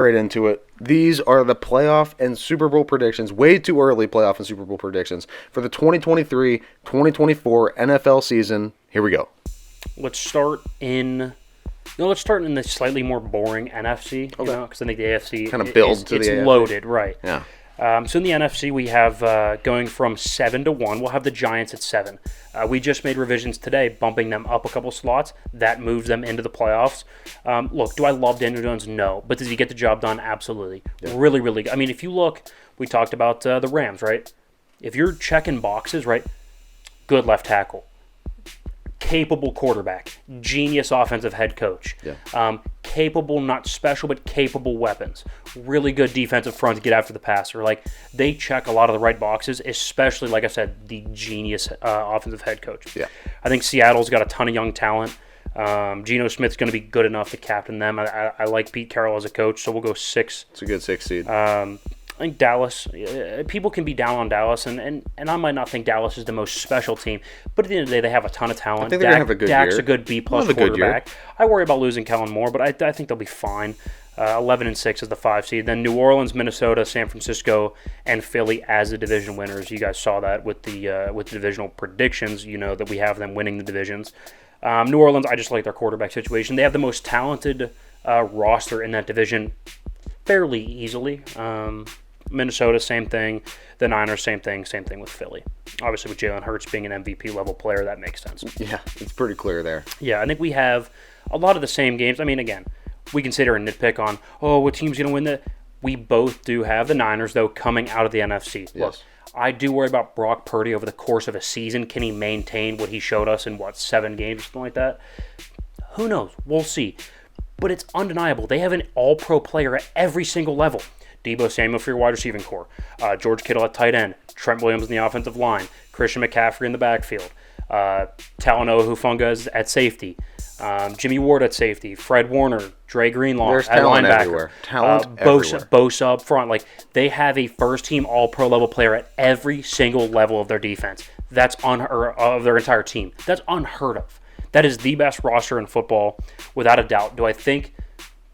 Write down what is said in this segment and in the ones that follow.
Right into it. These are the playoff and Super Bowl predictions. Way too early playoff and Super Bowl predictions for the 2023-2024 NFL season. Here we go. Let's start in the slightly more boring NFC, because I think the AFC kind of builds to the AFC. It's loaded, right? Yeah. So in the NFC, we have going from 7 to 1. We'll have the Giants at 7. We just made revisions today, bumping them up a couple slots. That moves them into the playoffs. Look, do I love Daniel Jones? No. But does he get the job done? Absolutely. Yeah. Really, really good. I mean, if you look, we talked about the Rams, right? If you're checking boxes, right, good left tackle. Capable quarterback, genius offensive head coach, capable, not special, but capable weapons, really good defensive front to get after the passer. Like, they check a lot of the right boxes, especially, like I said, the genius offensive head coach. Yeah. I think Seattle's got a ton of young talent. Geno Smith's going to be good enough to captain them. I like Pete Carroll as a coach, so we'll go 6. It's a good 6 seed. I think Dallas, people can be down on Dallas, and I might not think Dallas is the most special team, but at the end of the day, they have a ton of talent. I think they're going to have a good Dak's year. a good B-plus quarterback. I worry about losing Kellen Moore, but I think they'll be fine. 11-6 is the 5 seed. Then New Orleans, Minnesota, San Francisco, and Philly as the division winners. You guys saw that with the divisional predictions, that we have them winning the divisions. New Orleans, I just like their quarterback situation. They have the most talented roster in that division fairly easily. Minnesota, same thing. The Niners, same thing. Same thing with Philly. Obviously, with Jalen Hurts being an MVP level player, that makes sense. Yeah, it's pretty clear there. Yeah, I think we have a lot of the same games. I mean, again, we can sit here and nitpick on, what team's going to win that. We both do have the Niners, though, coming out of the NFC. Yes. Look, I do worry about Brock Purdy over the course of a season. Can he maintain what he showed us in, 7 games or something like that? Who knows? We'll see. But it's undeniable. They have an all-pro player at every single level. Deebo Samuel for your wide receiving core, George Kittle at tight end, Trent Williams in the offensive line, Christian McCaffrey in the backfield, Talanoa Hufanga at safety, Jimmy Ward at safety, Fred Warner, Dre Greenlaw There's at talent linebacker, everywhere. Talent everywhere. Bosa up front. Like, they have a first-team all-pro level player at every single level of their defense. That's of their entire team. That's unheard of. That is the best roster in football, without a doubt. Do I think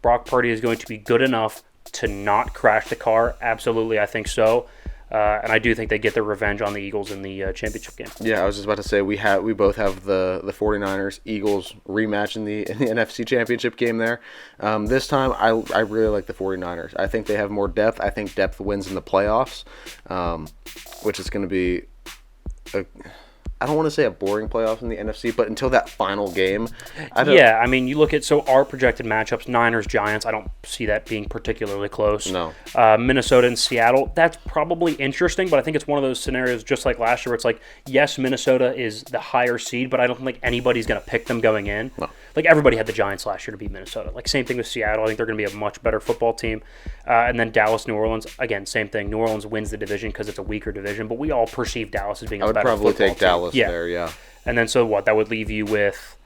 Brock Purdy is going to be good enough to not crash the car? Absolutely, I think so. And I do think they get their revenge on the Eagles in the championship game. Yeah, I was just about to say we both have the 49ers Eagles rematch in the NFC championship game there. This time I really like the 49ers. I think they have more depth. I think depth wins in the playoffs, which is going to be I don't want to say a boring playoff in the NFC, but until that final game. I mean, you look at our projected matchups, Niners, Giants, I don't see that being particularly close. No. Minnesota and Seattle, that's probably interesting, but I think it's one of those scenarios just like last year where it's like, yes, Minnesota is the higher seed, but I don't think anybody's going to pick them going in. No. Like, everybody had the Giants last year to beat Minnesota. Like, same thing with Seattle. I think they're going to be a much better football team. And then Dallas, New Orleans, again, same thing. New Orleans wins the division because it's a weaker division, but we all perceive Dallas as being a better football team. I would probably take Dallas there, yeah. And then so what? That would leave you with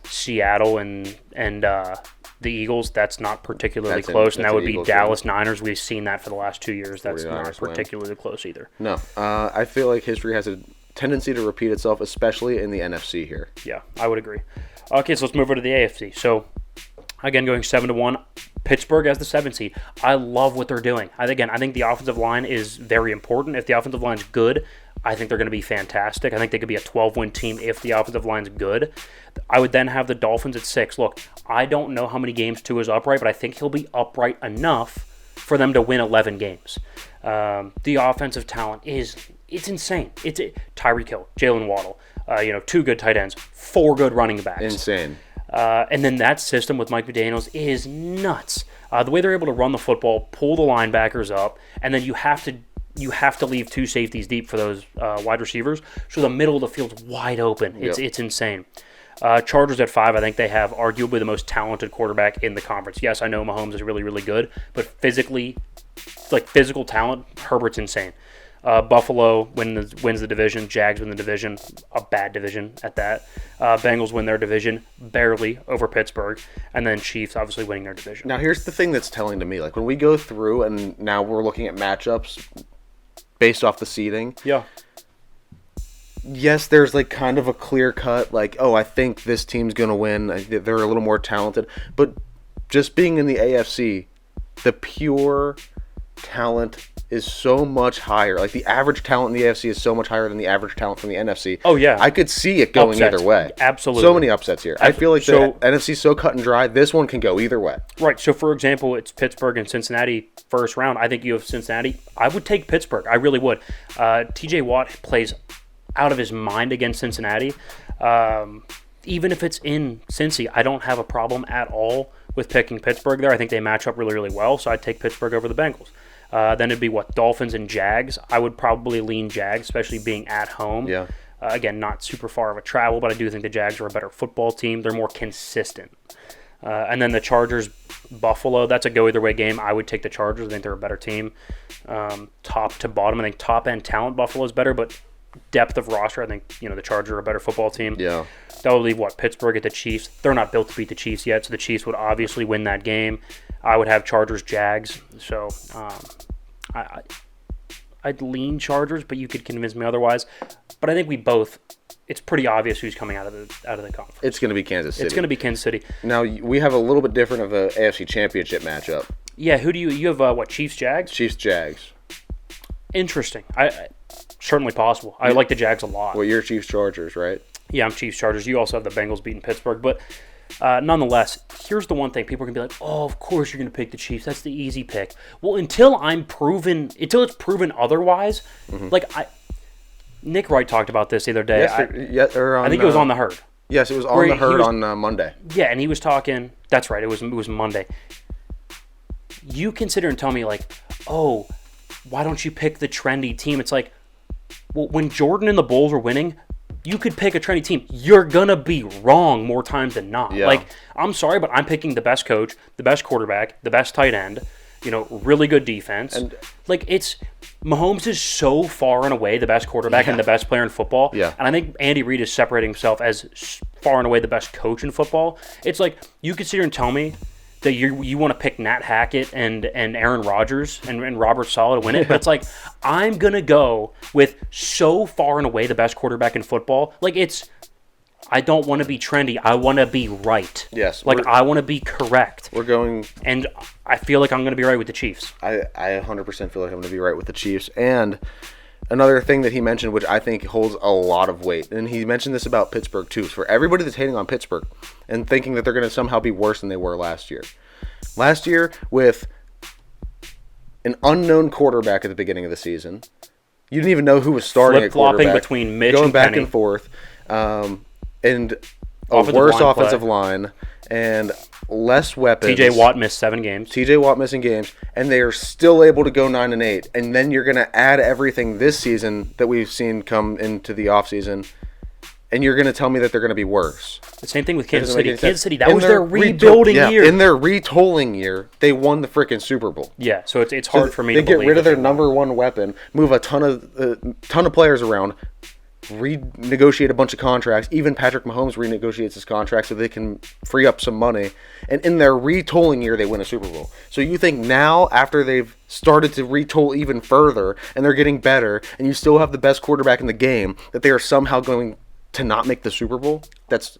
Seattle and the Eagles. That's not particularly close, and that would be Dallas Niners. We've seen that for the last 2 years. That's not particularly close either. No, I feel like history has a tendency to repeat itself, especially in the NFC here. Yeah, I would agree. Okay, so let's move over to the AFC. So, again, going 7-1, Pittsburgh as the 7 seed. I love what they're doing. I think the offensive line is very important. If the offensive line's good, I think they're going to be fantastic. I think they could be a 12-win team if the offensive line's good. I would then have the Dolphins at 6. Look, I don't know how many games Tua is upright, but I think he'll be upright enough for them to win 11 games. The offensive talent it's insane. It's Tyreek Hill, Jalen Waddle, 2 good tight ends, 4 good running backs. Insane. And then that system with Mike McDaniels is nuts. The way they're able to run the football, pull the linebackers up, and then you have to leave 2 safeties deep for those wide receivers, so the middle of the field's wide open. It's insane. Chargers at 5, I think they have arguably the most talented quarterback in the conference. Yes, I know Mahomes is really, really good, but physical talent, Herbert's insane. Buffalo wins the division. Jags win the division. A bad division at that. Bengals win their division barely over Pittsburgh. And then Chiefs obviously winning their division. Now, here's the thing that's telling to me. Like, when we go through and now we're looking at matchups based off the seeding. Yeah. Yes, there's like kind of a clear cut, like, I think this team's going to win. They're a little more talented. But just being in the AFC, the pure talent is so much higher. Like, the average talent in the AFC is so much higher than the average talent from the NFC. Oh, yeah. I could see it going Upsets. either way. Absolutely. So many upsets here. I feel like So- the NFC is so cut and dry. This one can go either way. Right. So, for example, it's Pittsburgh and Cincinnati first round. I think you have Cincinnati. I would take Pittsburgh. I really would. TJ Watt plays out of his mind against Cincinnati. Even if it's in Cincy, I don't have a problem at all with picking Pittsburgh there. I think they match up really, really well. So I'd take Pittsburgh over the Bengals. Then it'd be Dolphins and Jags. I would probably lean Jags, especially being at home. Yeah. Again, not super far of a travel, but I do think the Jags are a better football team. They're more consistent. And then the Chargers, Buffalo, that's a go either way game. I would take the Chargers. I think they're a better team. Top to bottom, I think top end talent Buffalo is better, but depth of roster, I think the Chargers are a better football team. Yeah. That would leave Pittsburgh at the Chiefs. They're not built to beat the Chiefs yet, so the Chiefs would obviously win that game. I would have Chargers Jags. So I'd lean Chargers, but you could convince me otherwise. But I think we both. It's pretty obvious who's coming out of the conference. It's going to be Kansas City. It's going to be Kansas City. Now, we have a little bit different of a AFC Championship matchup. Yeah, who do you have? Chiefs Jags? Chiefs Jags. Interesting. I certainly possible. I like the Jags a lot. Well, you're Chiefs Chargers, right? Yeah, I'm Chiefs Chargers. You also have the Bengals beating Pittsburgh, but nonetheless, here's the one thing people are gonna be like, "Oh, of course you're gonna pick the Chiefs. That's the easy pick." Well, until it's proven otherwise, Nick Wright talked about this the other day. I think it was on the Herd. Yes, it was on the Herd on Monday. Yeah, and he was talking. That's right. It was Monday. You consider and tell me oh, why don't you pick the trendy team? It's like, well, when Jordan and the Bulls were winning, you could pick a trendy team. You're going to be wrong more times than not. Yeah. I'm sorry, but I'm picking the best coach, the best quarterback, the best tight end, really good defense. And Mahomes is so far and away the best quarterback and the best player in football. Yeah. And I think Andy Reid is separating himself as far and away the best coach in football. It's like, you could sit here and tell me that you want to pick Nat Hackett and Aaron Rodgers and Robert Saleh to win it, but it's like, I'm going to go with so far and away the best quarterback in football. I don't want to be trendy. I want to be right. Yes. I want to be correct. We're going... And I feel like I'm going to be right with the Chiefs. I 100% feel like I'm going to be right with the Chiefs. And another thing that he mentioned, which I think holds a lot of weight, and he mentioned this about Pittsburgh too, for everybody that's hating on Pittsburgh and thinking that they're going to somehow be worse than they were last year. Last year, with an unknown quarterback at the beginning of the season, you didn't even know who was starting at quarterback. Flip-flopping between Mitch going and back Penny. and forth, and a Offensive worse line offensive play. line, and less weapons. TJ Watt missed 7 games. TJ Watt missing games, and they are still able to go 9-8. And then you're going to add everything this season that we've seen come into the offseason, and you're going to tell me that they're going to be worse. The same thing with Kansas City. Kansas Kansas City, that was their rebuilding year. In their retooling year, they won the freaking Super Bowl. Yeah, so it's hard for me to to get believe rid of that their they number one weapon, move a ton of players around, renegotiate a bunch of contracts. Even Patrick Mahomes renegotiates his contract so they can free up some money. And in their retooling year, they win a Super Bowl. So you think now, after they've started to retool even further and they're getting better, and you still have the best quarterback in the game, that they are somehow going to not make the Super Bowl? That's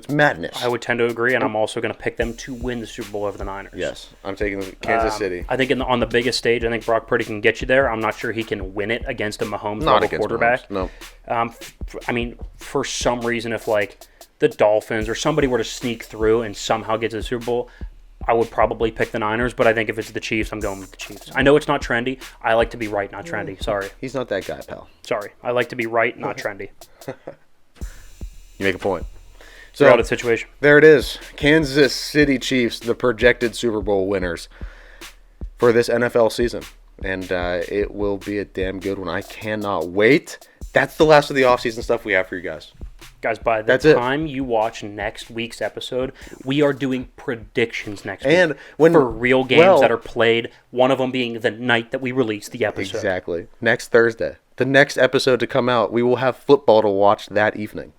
madness. I would tend to agree, and I'm also going to pick them to win the Super Bowl over the Niners. Yes, I'm taking Kansas City. I think on the biggest stage, I think Brock Purdy can get you there. I'm not sure he can win it against a Mahomes Not level against quarterback. Mahomes, no. For some reason, if the Dolphins or somebody were to sneak through and somehow get to the Super Bowl, I would probably pick the Niners. But I think if it's the Chiefs, I'm going with the Chiefs. I know it's not trendy. I like to be right, not trendy. Sorry. He's not that guy, pal. Sorry. I like to be right, not trendy. You make a point. So out of the situation. There it is. Kansas City Chiefs, the projected Super Bowl winners for this NFL season. And it will be a damn good one. I cannot wait. That's the last of the offseason stuff we have for you guys. Guys, by the time you watch next week's episode, we are doing predictions next week for real games that are played, one of them being the night that we release the episode. Exactly. Next Thursday. The next episode to come out, we will have football to watch that evening.